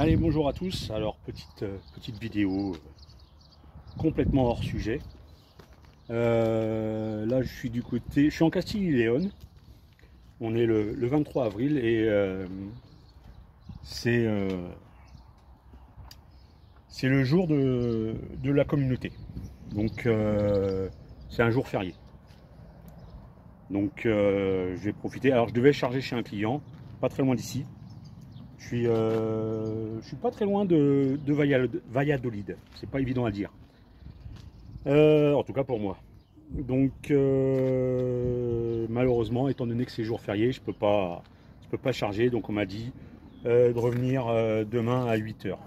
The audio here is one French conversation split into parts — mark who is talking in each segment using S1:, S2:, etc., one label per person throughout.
S1: Allez, bonjour à tous. Alors, petite vidéo complètement hors sujet. Là, je suis en Castille-et-Léon. On est le 23 avril et c'est le jour de la communauté. Donc, c'est un jour férié. Donc, je vais profiter. Alors, je devais charger chez un client, pas très loin d'ici. Je suis pas très loin de Valladolid. C'est pas évident à dire. En tout cas pour moi. Donc malheureusement, étant donné que c'est jour férié, je peux pas charger. Donc on m'a dit de revenir demain à 8 h.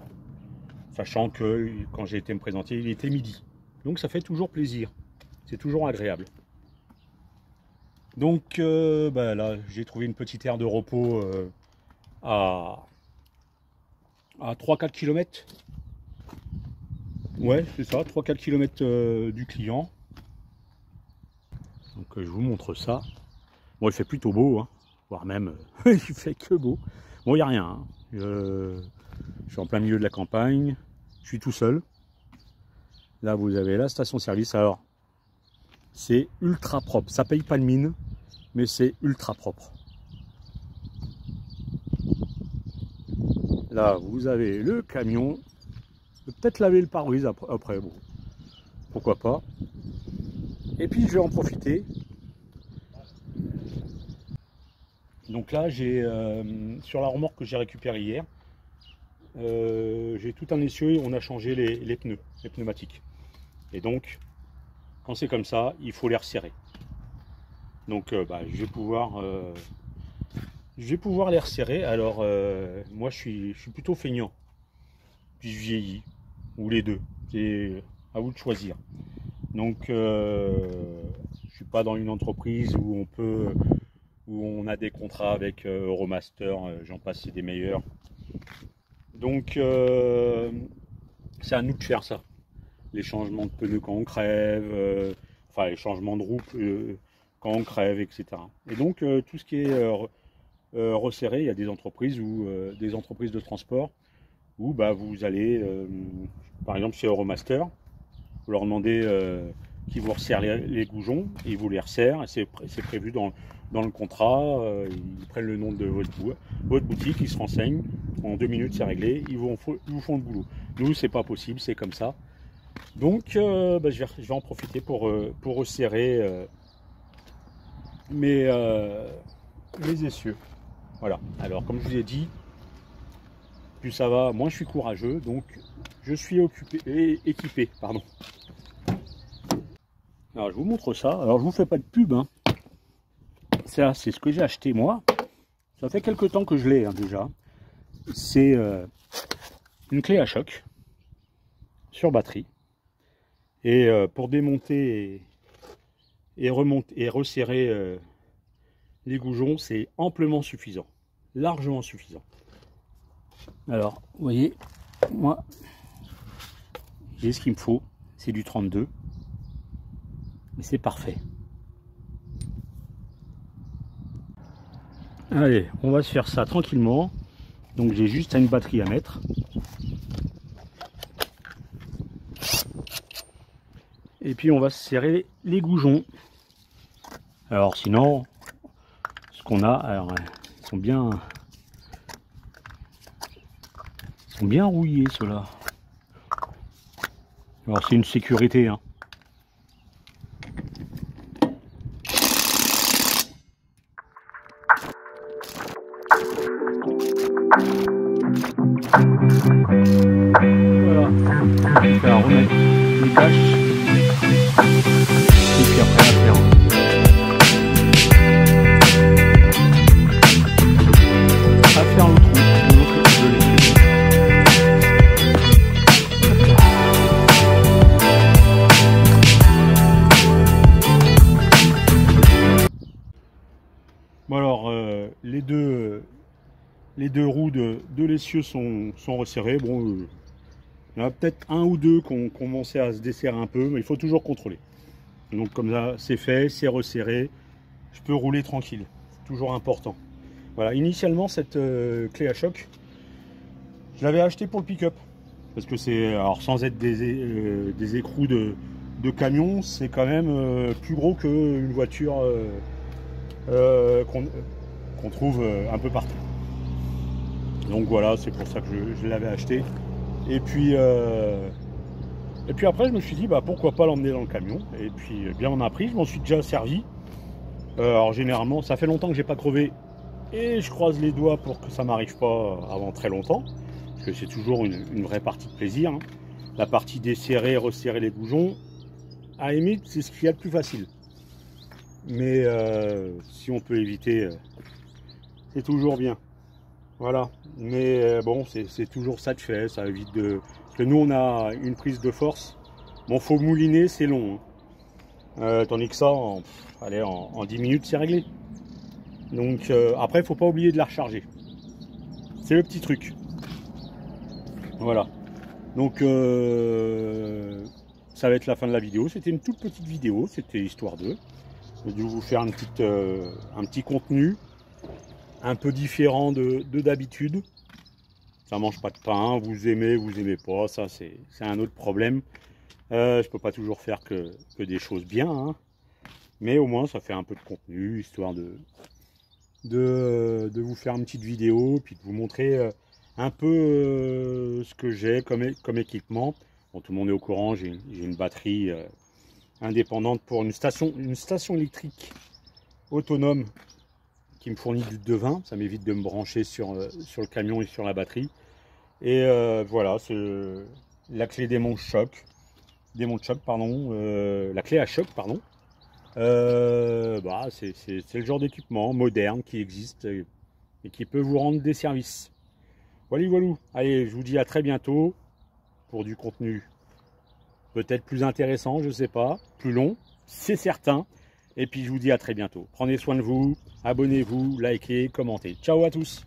S1: Sachant que quand j'ai été me présenter, il était midi. Donc ça fait toujours plaisir. C'est toujours agréable. Donc là, j'ai trouvé une petite aire de repos à 3-4 km. Ouais, c'est ça, 3-4 km du client. Donc je vous montre ça. Bon, il fait plutôt beau, hein, voire même, il fait que beau. Bon, il n'y a rien. Hein. Je suis en plein milieu de la campagne. Je suis tout seul. Là, vous avez la station-service. Alors, c'est ultra propre. Ça paye pas de mine, mais c'est ultra propre. Là, vous avez le camion. Peut-être laver le pare-brise après, bon, pourquoi pas. Et puis, je vais en profiter. Donc là, j'ai sur la remorque que j'ai récupérée hier, j'ai tout un essieu et on a changé les pneus, les pneumatiques. Et donc, quand c'est comme ça, il faut les resserrer. Donc, je vais pouvoir les resserrer. Alors, moi, je suis plutôt feignant. Puis je vieillis, ou les deux. C'est à vous de choisir. Donc, je suis pas dans une entreprise où on a des contrats avec Euromaster, j'en passe, c'est des meilleurs. Donc, c'est à nous de faire ça. Les changements de pneus quand on crève, les changements de roue quand on crève, etc. Et donc, tout ce qui est resserré, il y a des entreprises des entreprises de transport où vous allez, par exemple chez Euromaster, vous leur demandez qu'ils vous resserrent les goujons, et ils vous les resserrent, et c'est prévu dans le contrat, ils prennent le nom de votre boutique, ils se renseignent, en 2 minutes c'est réglé, ils vous font le boulot. Nous, c'est pas possible, c'est comme ça. Donc je vais en profiter pour resserrer mes essieux. Voilà, alors comme je vous ai dit, plus ça va, moins je suis courageux, donc je suis équipé. Pardon. Alors je vous montre ça, alors je vous fais pas de pub, hein. Ça c'est ce que j'ai acheté moi, ça fait quelques temps que je l'ai déjà. C'est une clé à choc sur batterie, et pour démonter et remonter et resserrer les goujons, c'est amplement suffisant, largement suffisant. Alors, vous voyez, moi, j'ai ce qu'il me faut, c'est du 32, mais c'est parfait. Allez, on va se faire ça tranquillement. Donc j'ai juste une batterie à mettre. Et puis on va se serrer les goujons. Alors sinon, ce qu'on a, alors ils sont bien rouillés ceux-là. Alors c'est une sécurité, hein. Voilà, on va remettre les caches et puis après la faire. À faire le trou de l'autre côté de l'essieu. Bon alors les deux roues de l'essieu sont resserrées. Bon, il y en a peut-être un ou deux qui ont commencé à se desserrer un peu, mais il faut toujours contrôler. Donc comme ça, c'est fait, c'est resserré. Je peux rouler tranquille. C'est toujours important. Voilà, initialement cette clé à choc, Je l'avais acheté pour le pick-up. Parce que c'est, alors sans être des écrous de camion, c'est quand même plus gros qu'une voiture qu'on trouve un peu partout. Donc voilà, c'est pour ça que je l'avais acheté. Et puis après, je me suis dit, bah, pourquoi pas l'emmener dans le camion. Et puis bien on a pris, je m'en suis déjà servi. Alors généralement, ça fait longtemps que j'ai pas crevé. Et je croise les doigts pour que ça m'arrive pas avant très longtemps. Parce que c'est toujours une vraie partie de plaisir. Hein. La partie desserrer, resserrer les bougons, à la limite, c'est ce qu'il y a de plus facile. Mais si on peut éviter, c'est toujours bien. Voilà. Mais bon, c'est toujours ça de fait. Ça évite de... Parce que nous, on a une prise de force. Bon, faut mouliner, c'est long. Hein. Tandis que ça, en 10 minutes, c'est réglé. Donc après, il ne faut pas oublier de la recharger. C'est le petit truc. Voilà. Donc ça va être la fin de la vidéo. C'était une toute petite vidéo. C'était histoire de vous faire un petit contenu un peu différent de d'habitude. Ça mange pas de pain. Vous aimez pas. Ça, c'est un autre problème. Je peux pas toujours faire que des choses bien. Hein. Mais au moins, ça fait un peu de contenu, histoire de vous faire une petite vidéo, puis de vous montrer un peu ce que j'ai comme équipement. Bon, tout le monde est au courant, j'ai une batterie indépendante pour une station électrique autonome qui me fournit du 220. Ça m'évite de me brancher sur le camion et sur la batterie. Et voilà, c'est la clé démonte choc, pardon, la clé à choc, pardon. Bah, c'est le genre d'équipement moderne qui existe et qui peut vous rendre des services. Voilà, voilà. Allez, je vous dis à très bientôt pour du contenu peut-être plus intéressant, je sais pas, plus long, c'est certain. Et puis je vous dis à très bientôt. Prenez soin de vous, abonnez-vous, likez, commentez. Ciao à tous.